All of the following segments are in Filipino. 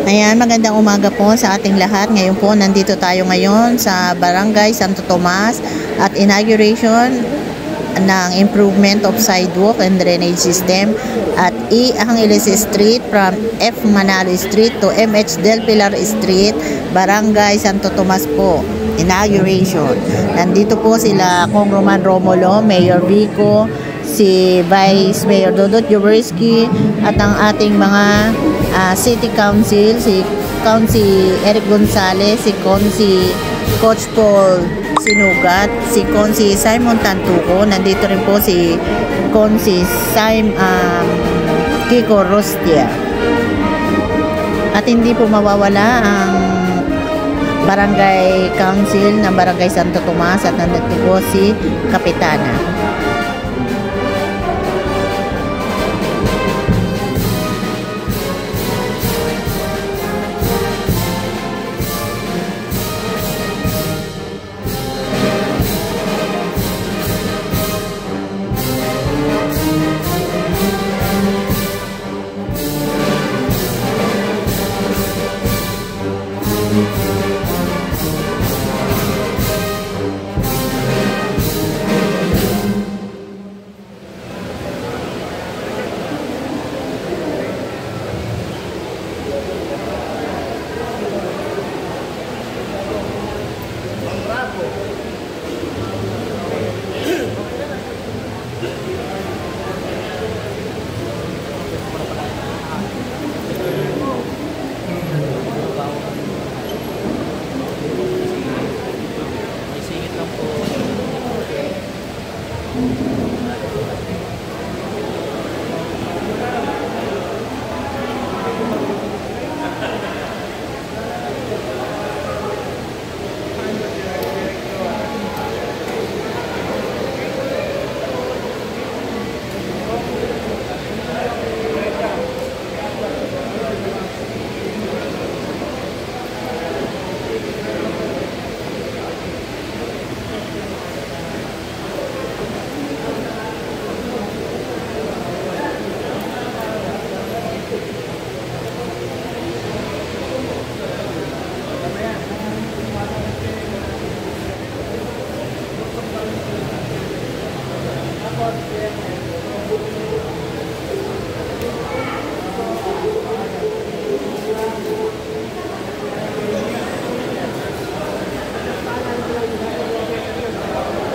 Ayan, magandang umaga po sa ating lahat. Ngayon po, nandito tayo ngayon sa Barangay Santo Tomas at inauguration ng improvement of sidewalk and drainage system at E. Angeles Street from F. Manalo Street to MH Del Pilar Street, Barangay Santo Tomas po. Inauguration. Nandito po sila Congressman Romulo, Mayor Vico, si Vice Mayor Dodot Jaworski at ang ating mga City Council, si Council Eric Gonzalez, si Council Coach Paul Sinugat, si Council Simon Tantuco, nandito rin po si Council Kiko Rostia. At hindi po mawawala ang Barangay Council ng Barangay Santo Tomas at nandito po si Kapitana.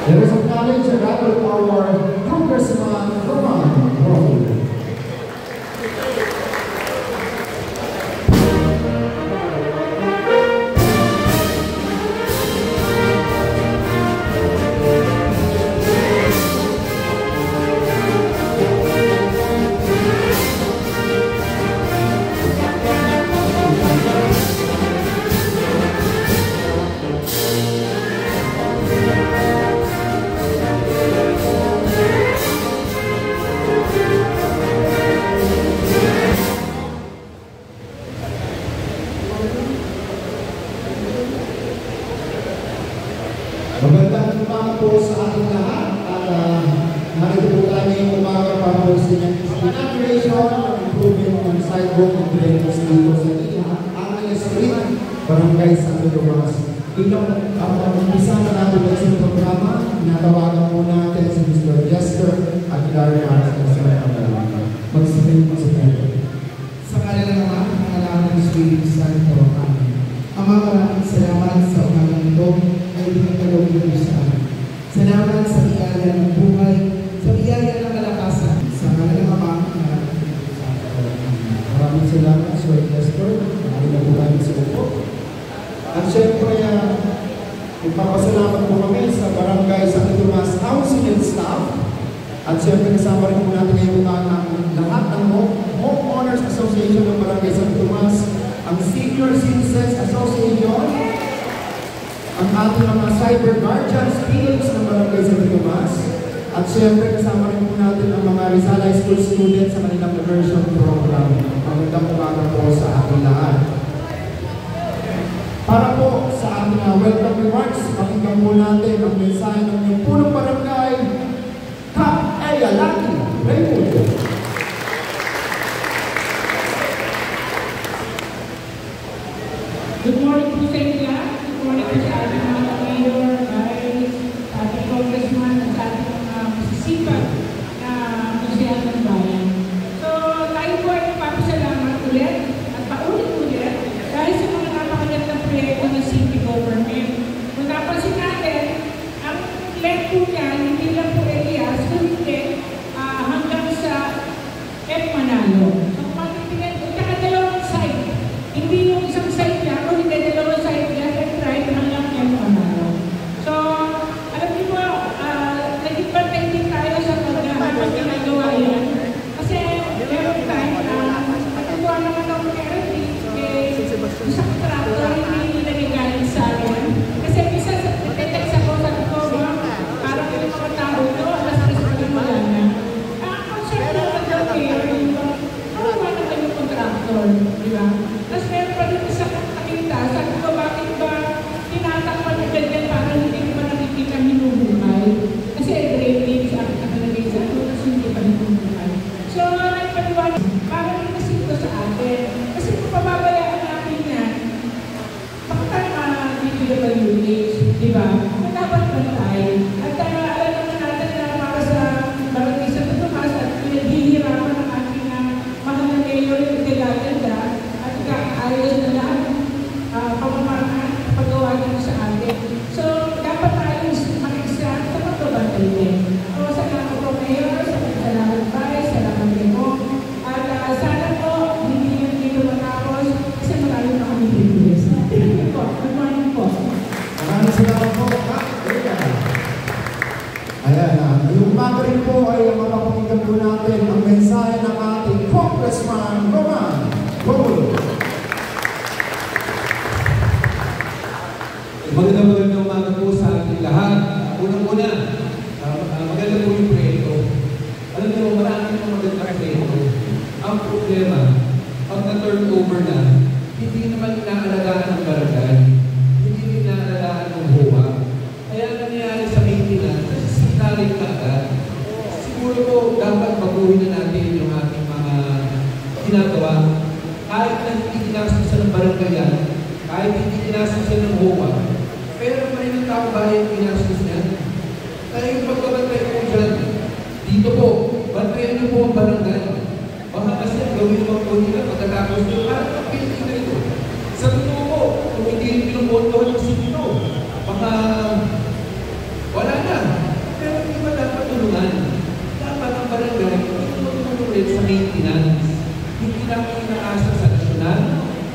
There is a challenge and rattle power Congressman Roman. Magandang umaga po sa ating lahat at narito po tayo ngayong umaga para po sa inauguration ng improvement ng sidewalk and drainage dito sa Angeles Street, Barangay Santo Tomas. Bilang umpisa na natin sa programa, natawagan po natin si Mr. Jester at Larry Martin sa mga magsasabihin po sa tayo. Sa kanila naman, ang alam ng Espiritu Santo. Ama, maraming salamat sa umagang ito ay pinagkalog mo sa amin. Salamat sa biyaya ng buhay, sa biyaya ng kalakasan, sa kanilang Ama, maraming salamat, Sir Jester. Maraming po kami sa upo. At syempre, magpapasalamat po kami sa Barangay Santo Tomas Housing and Staff. At syempre, kasama rin po natin ngayon ng lahat ng Homeowners Association ng Barangay Santo Tomas, ang Senior Citizens Association, ang ating mga Cyber Guardians Teams ng Barangay Santo Tomas, at syempre kasama rin po natin ang mga Rizal High School students sa kanilang immersion program. Magandang umaga po sa ating lahat. Para po sa ating welcome remarks, pakinggan po natin ang mensahe ng punong barangay, Kap Ayalaki Raymundo. umaga rin po ay mapapakinggan po natin ang mensahe ng ating Congressman Roman Romulo. Magandang umaga po sa ating lahat. Unang-una, maganda po yung proyekto. Alam niyo, marami ng magandang proyekto. Ang problema, pag na-turn over na, hindi naman inaalagaan ng barangay, hindi inaalagaan ng HOA. Kaya nangyayari sa maintenance, nasisitarin ka agad. Siguro po, dapat baguhin na natin yung ating mga ginagawa. Kahit na hindi ginagawa ng barangay yan, kahit hindi ginagawa ng HOA, pero may ng tao bayan ginagawa niya. Kaya yung pagkabantay po dyan, dito po, bantayan niyo po ang barangay. Baka kasi gawin naman po nila pagkatapos nyo, ang building na ito. Sa totoo po, kung hindi yung pinumontohan ng sino, baka wala na. Pero hindi ba dapat tulungan? Dapat ang barangay, tumutulong rin sa maintenance. Hindi namin inaasa sa nasyonal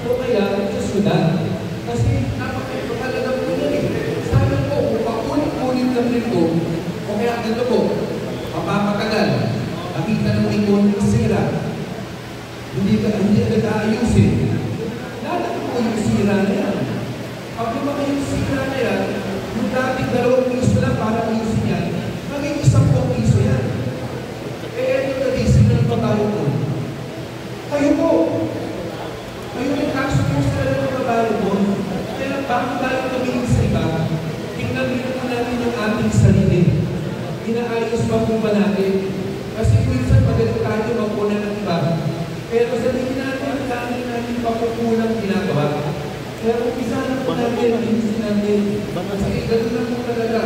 o kaya sa syudad. Kasi napakalaga po yan eh. Sana po, kung paulit-ulit lang nito, o kaya ganito po, mapapatagal, nakita ng ekonomi sira, hindi agad aayusin. Lalaki po yung sira na yan. Pag lumaki yung sira na yan, yung dating 2 piso lang para ayusin yan, maging 10 piso yan. Ito na di, sinan pa tayo po. Kayo po. Kayo yung kaso po sa ng babae mo. Kaya bago tayo tumingin sa iba, tingnan rin po natin yung ating sarili. Inaayos pa po ba natin? Kasi minsan magaling tayo magpuna ng iba. Pero sa tingin natin, ang dami natin pakukulang ginagawa. Kaya umpisa na po natin, ayusin natin. Kasi gano'n na po talaga.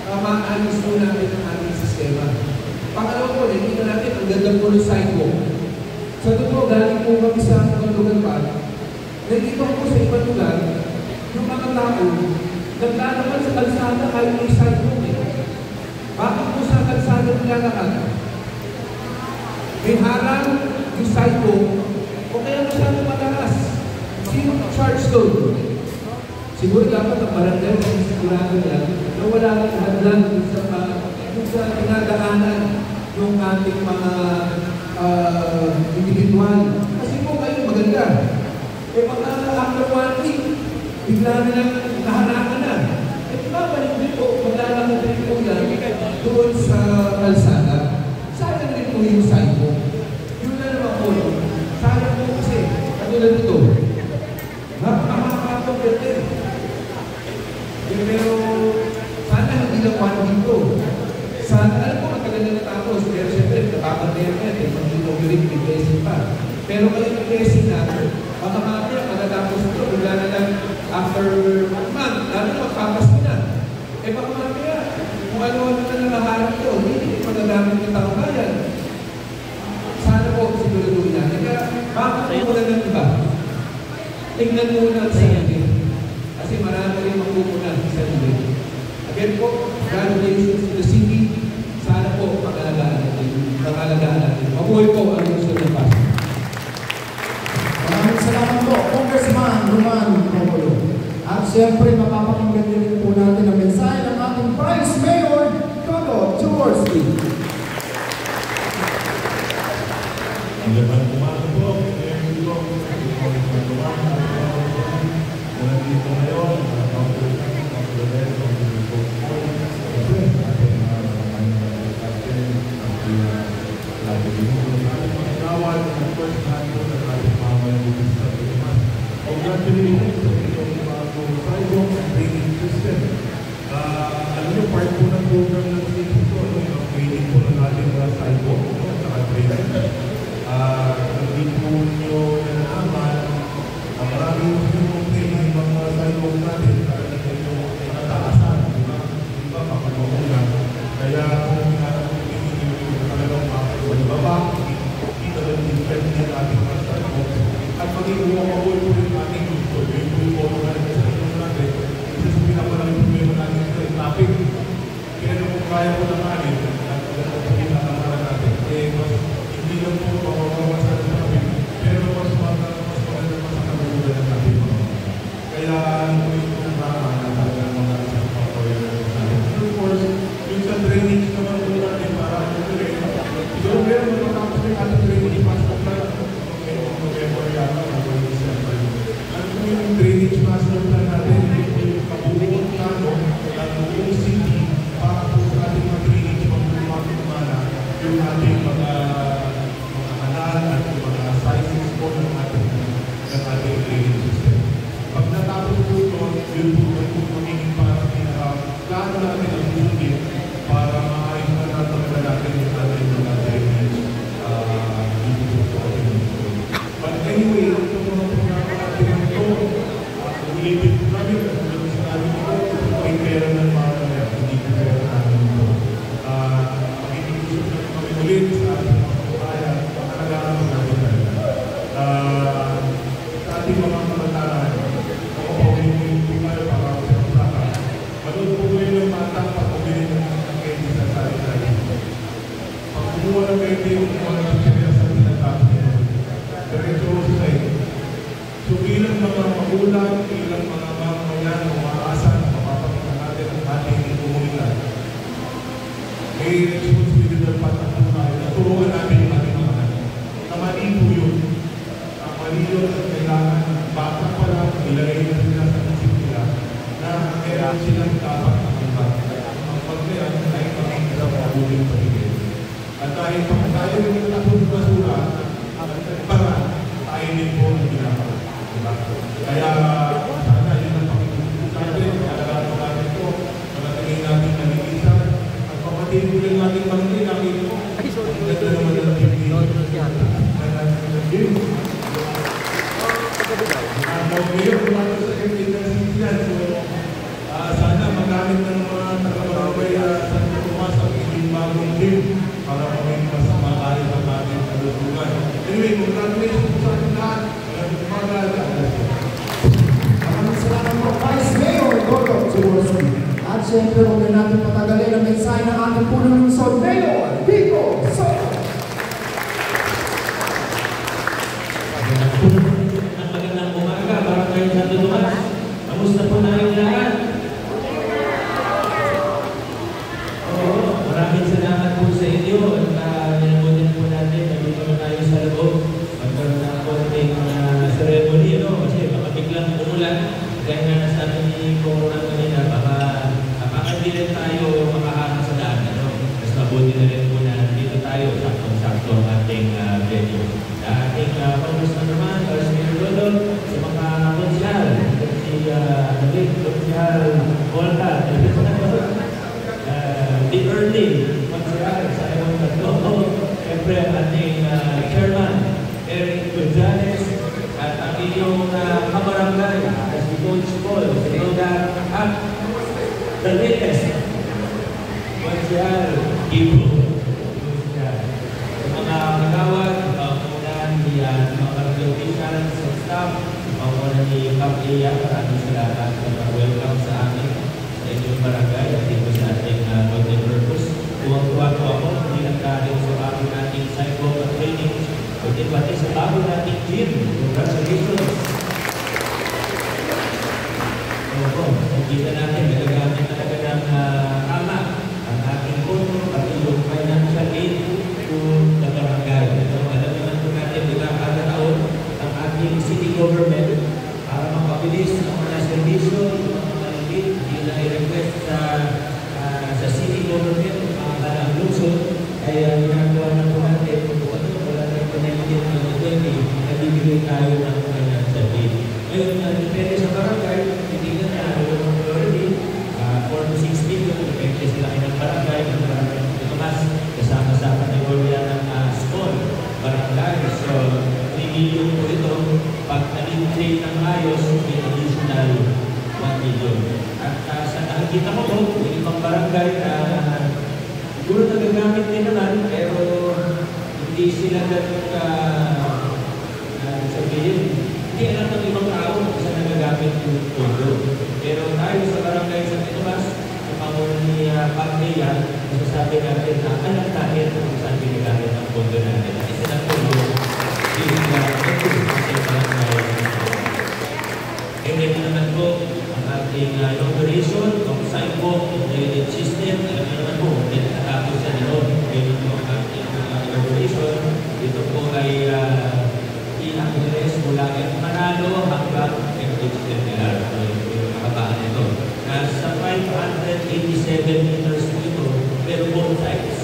Maayos po natin ang ating sistema. Pangalawa po, nakikita natin ang ganda po ng sidewalk. Sa totoo, galing po kami sa ibang lugar pa. Nakikita po sa ibang lugar, yung mga tao, naglalaman sa kalsada kahit may sidewalk eh. Bakit po sa kalsada nilalakad? May harang yung sidewalk o kaya masyadong mataas. Sino charge doon? Siguro dapat ang barangay na sigurado yan na wala kang hadlan sa pinadaanan yung ating mga individual. Kasi po kayo maganda. Eh mga after 1 week, bigla na lang naharangan na. Eh babalik din po, maglalakad din po yan doon sa kalsada. Sayang rin po yung sidewalk. Yun na naman po. Sayang po kasi, katulad nito, nakakapag ganda. Pero sana hindi lang 1 week to. Sana, alam po, matagal na natapos. Pero siyempre, napapantayan ka yan. Mag-inaugurin, may blessing pa. Pero kayo yung blessing na, baka mamaya, matatapos ito, wala na lang after 1 month, lalo magpapasko na. Eh baka mamaya, kung ano-ano na nakaharap ito, hindi magagamit ng tao bayan. Sana po, siguraduhin natin. Kaya, bakit mo muna ng iba? Tingnan muna ang sarili. Kasi marami rin magpupunan sa sarili. Again po, congratulations to the city. Sana po, pangalagaan natin. Mabuhay po ang gusto ng paso. Maraming salamat po, Congressman Roman Romulo. At siyempre, mapapakinggan din po natin ang mensahe ng ating Vice Mayor, Toto Jaworski. Magandang umaga po. Mula dito ngayon, congratulations sa inyong sidewalk and drainage system. Alam nyo, part po ng program ng city ko, yung training po ng ating sidewalk at saka drainage. Hindi po nyo nalaman, maraming yung training ng mga sidewalk natin, talagang yung mataasan, di ba, makakulang. Kaya kung talagang magbaba, hindi talagang invest din natin mga sidewalk. At maging walkable po rin natin gusto. Yung po yung photo natin sa inyo natin, isa sa pinapalaking problema natin sa traffic. Kaya kung kaya po na natin, at pinapalaking natin, mas hindi lang po mapapawasan sa traffic, pero mas maganda pa sa kabulugan ng traffic. Kaya po yung programa na talagang mga isang papawasan natin. And of course, yung sa drainage naman po natin para ating mga kanal at yung mga sizes po ng ating drainage system. Pag natapos po ito, yun po magiging para plano natin ang susundin para maayos na natanggal natin yung ating mga drainage dito po sa ating mundo. But anyway, ito mga programa natin ito, ulitin po namin, kung sinabi ko, may pera ng mga hindi po pera namin ito. Makikiusap na kami ulit sa ating mga bayan, makakalaman po natin talaga. Sa ating mga kabataan, makapawin po tayo para sa usapan. Manood po kayo ng matang pagpabilin ng candy sa sari-sari. Pag kumuha ng candy, kumuha ng candy sa tinatapos nyo. Diretso sa inyo. So bilang mga magulang, bilang mga mamamayan, umaasan, mapapakita natin ang ating komunidad. May responsibilidad pa tayo na turuan natin yung ating mga anak. Kamali po yun. Kamali yun at kailangan bata pa lang, ilagay na sila sa isip nila na meron silang dapat makibat. Ang pagkaya ay makikita sa uling paligid. At dahil pag tayo yung natapos basura, para tayo din po ang ginagawa. Kaya sana yun ang pakikita sa atin, alagaan po natin ito, malatingin natin nalilisan, at papatin po rin natin pangin, nakita mo, ang ganda naman ng TV. Ngayon, kumano sa City yan, so sana magamit ng mga taga-barangay sa Tomas ang inyong bagong team para maging mas maayos ang ating kalusugan. Anyway, congratulations po sa ating lahat. Maraming salamat po, Vice Mayor Gordo Jaworski. At syempre, huwag na natin patagalin ang mensahe ng ating punong lungsod, Mayor Vico Soto. Magandang umaga, Barangay Santo Tomas. Kamusta po namin lahat? Maraming salamat po sa inyo at nilabutin po natin. Nandito na tayo sa loob. Magkaroon ng konting ceremony, kasi baka biglang umulan. Kaya nga nasabi ni Corona kanina, baka hindi rin tayo makaharap sa daan. Mas mabuti na rin po na dito tayo, saktong-sakto ang ating venue. Ating Congressman naman, Vice Mayor Lolo, sa mga konsyal, si David, konsyal Volta, the early konsyal sa Ewan Tatlo, siyempre ang ating chairman, Eric Gonzalez, at ang inyong kabarangay, si Coach Paul, si Roda, at the latest, konsyal Ibo. Sa mga kagawad, mga officials sa staff, mga ni Kapilya, maraming salamat sa welcome sa amin sa inyong barangay at dito sa ating golden purpose. Tuwang-tuwa ko ako, hindi lang tayo sa bago nating sidewalk at training, kundi pati sa bago nating gym. Congratulations! Opo, nakikita natin, nagagamit talaga ng tama ang ating puno, pati yung financial aid kung sa barangay. Alam naman po natin, diba, kada taon ang ating city government para mapabilis ang mga servisyo, mga hindi na i-request sa city government, mga kanang lungsod, kaya ginagawa na po natin, wala na ito na hindi nabibigay tayo ng financial aid. Ngayon, depende sa barangay, hindi na already, 4 to 6 million, depende sila ng barangay, mas kasama-sama na yan ng small barangay. So, 3 million po ito. Pag na-integrate ng ayos, may additional 1 million. At sa nakikita ko po, yung ibang barangay na siguro nagagamit din naman, pero hindi sila ganun sabihin. Hindi alam ng ibang tao kung saan nagagamit yung pondo. Pero tayo sa barangay sa Tomas, pamuna ni Pagkaya, masasabi natin na alam natin kung saan ginagamit ang pondo natin. At isa ng pondo, hindi na ito sa barangay. And then naman po, ang ating inauguration ng sidewalk, drainage system, alam niyo naman po, hindi nakatapos sa noon. Ganyan po ang ating inauguration. Ito po ay i-address mula Manalo hanggang MH-10LR. Yung makabaan ito. Nasa 587 meters po ito, pero both sides.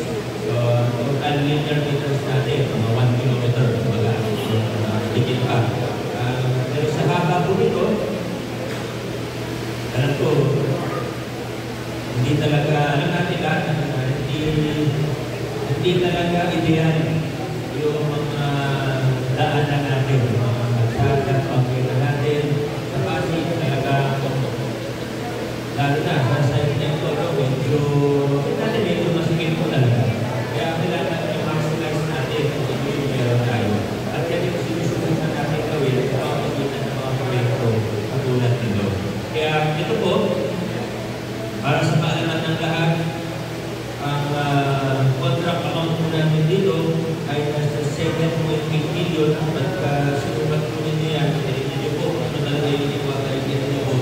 alam ko, hindi talaga, alam natin lahat, hindi talaga ideal yung mga daanan natin, mga kalsada, pagkita natin, sa Pasig talaga, lalo na, sa side na ito, medyo masigil po talaga. Kaya kailangan natin i-maximize natin kung yung meron tayo. At yan yung sinusubukan natin gawin sa pagkakitan ng mga proyekto katulad nito. Kaya ito po, para sa kaalaman ng lahat, ang contract amount po namin dito ay nasa 7.8 million at sinubat po ninyo yan, hindi po, ano talaga yung iwakay po,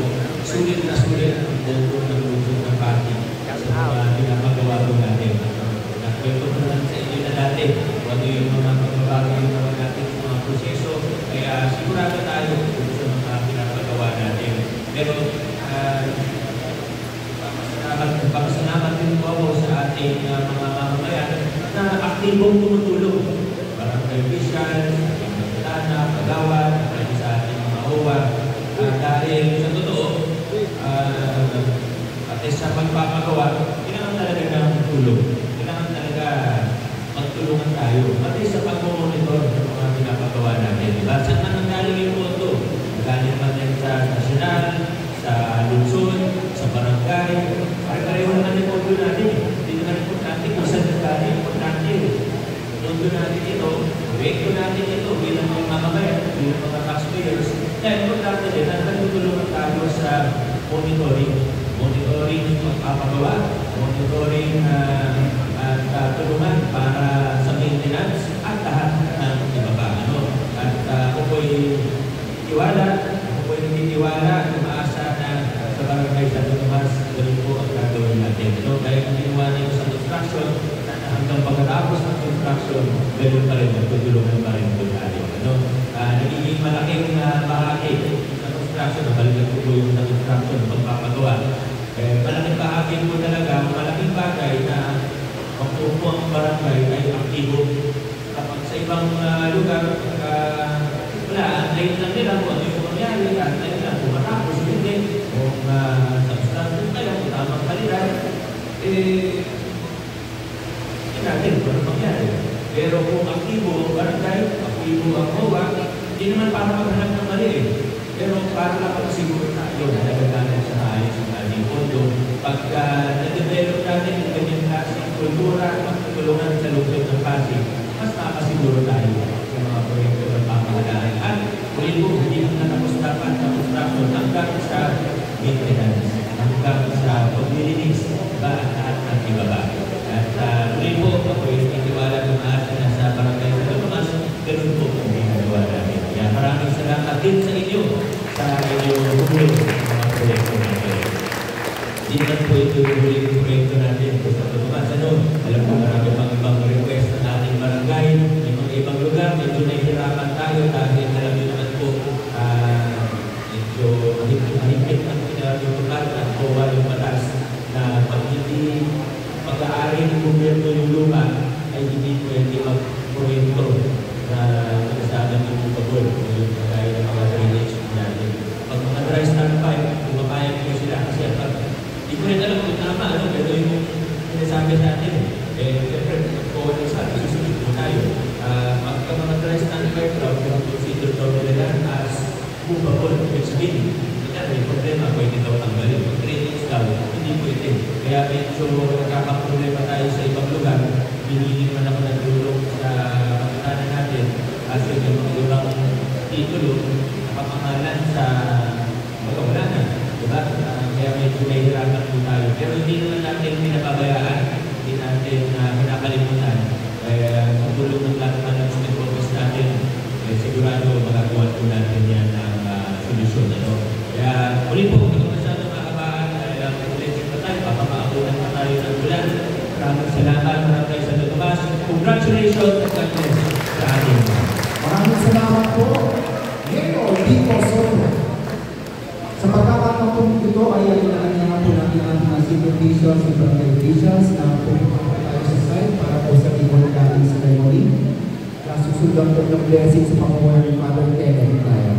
sulit na sulit dahil po ng lungsod ng party sa mga pinapagawa po natin. Nakwento po naman sa inyo na dati kung ano yung mga pagbabago yung naman natin sa mga proseso, kaya sigurado tayo sa mga pinapagawa natin. Pero pagkasalamat din po ako sa ating mga mamamayan na aktibong tumutulong. Barangay officials, Pagkatana, Pagawad, sa ating mga OWA. Dahil sa totoo, at sa pagpapagawa, kailangan talaga ng tulong. Kailangan talaga magtulungan tayo. Pati sa pag-monitor ng mga pinapagawa natin. Diba? Saan man nanggaling yung photo? Galing man yan sa nasyonal, sa lungsod, sa barangay. Pareho naman yung photo natin. Hindi naman importante kung saan nanggaling. Importante. Photo natin ito, proyekto natin ito bilang mga mamamayan, bilang mga taxpayers. Kaya importante din na nagtutulungan tayo sa monitoring ng pagpapagawa, monitoring at tulungan para sa maintenance at lahat ng iba pa. At kung ko'y nagtitiwala, umaasa na sa barangay sa Tomas, ganun po ang gagawin natin. Kaya kung ginawa niyo sa construction, hanggang pagkatapos ng construction, ganun pa rin, magtutulungan pa rin po tayo. Nagiging malaking bahagi sa construction, nabalikan po yung sa construction, pagpapagawa. Malaking bahagi po talaga, malaking bagay na magpupo ang barangay ay aktibo. Kapag sa ibang lugar, wala, antayin lang nila kung ano yung mangyari, antayin lang kung matapos, hindi. Kung substantive kayo, kung tamang kalidad, natin kung ano mangyari. Pero kung aktibo ang barangay, aktibo ang OWA, hindi naman para maghanap ng mali Pero para lang siguro tayo na nagaganan sa ayos ng ating pondo. Pagka na-develop natin yung ganyan klaseng kultura at tulungan sa lungsod ng Pasig, mas makasiguro tayo sa mga proyekto ng pamahalaan. At ulit po, hindi ang natapos dapat sa construction hanggang sa maintenance, hanggang sa paglilinis, at ang ibaba. At ulit po, ako yung itiwala ng maasa na sa barangay sa Tomas, ganun po ang ginagawa natin. Kaya maraming salamat din sa inyo sa inyong huli ng mga proyekto natin. Di man po ito yung huli ng proyekto natin sa Tomas. Alam ko marami pang ibang request ng ating barangay, may mga ibang lugar, medyo nahihirapan tayo dahil alam nyo naman po, medyo mahigpit ang pinag-lugar at OWA yung batas na pag hindi pag-aari ng gobyerno yung lupa ay hindi pwede mag-proyekto na nagsasabi ng pagod yung kagaya ng mga drainage natin. Pag mga dry standpipe, lumapayag ko sila kasi pag hindi ko rin alam kung tama, pero yung sinasabi natin, siyempre, kung ano sabi, susunod po tayo. Pagka mga dry standpipe daw, consider daw nila as movable, which means, may problema, pwede daw tanggalin. Pag drainage daw, hindi pwede. Kaya medyo nakakaproblema tayo sa ibang lugar. Binili naman ako ng tulong sa kapitanan natin kasi yung mga ibang titulo nakapangalan sa pagkawalanan. Diba? Kaya medyo nahihirapan po tayo. Pero hindi naman natin pinapabayaan. Hindi natin pinakalimutan. Kaya sa tulong ng lahat ng mga focus natin, sigurado magagawa po natin yan ng solusyon. Kaya muli po, hindi ko masyado makabaan dahil ang ulit pa tayo, papapaakunan pa tayo ng bulan. Maraming salamat, maraming sa Tomas. Congratulations at God bless sa atin. Maraming salamat po. Mayor Vico Soto. Sa pagkakataon po ito ay alinaan po natin ang mga civil officials and barangay officials na pupunta tayo sa site para po sa Bicol Galing Ceremony. Nasusundan po ng blessing sa pamumuhay ng Father Kenneth tayo.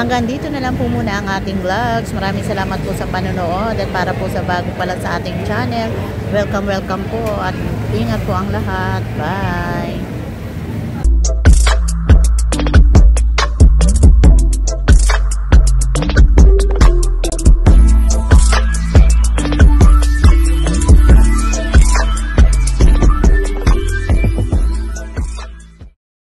Hanggang dito na lang po muna ang ating vlogs. Maraming salamat po sa panonood at para po sa bago pa lang sa ating channel, welcome po at ingat po ang lahat. Bye!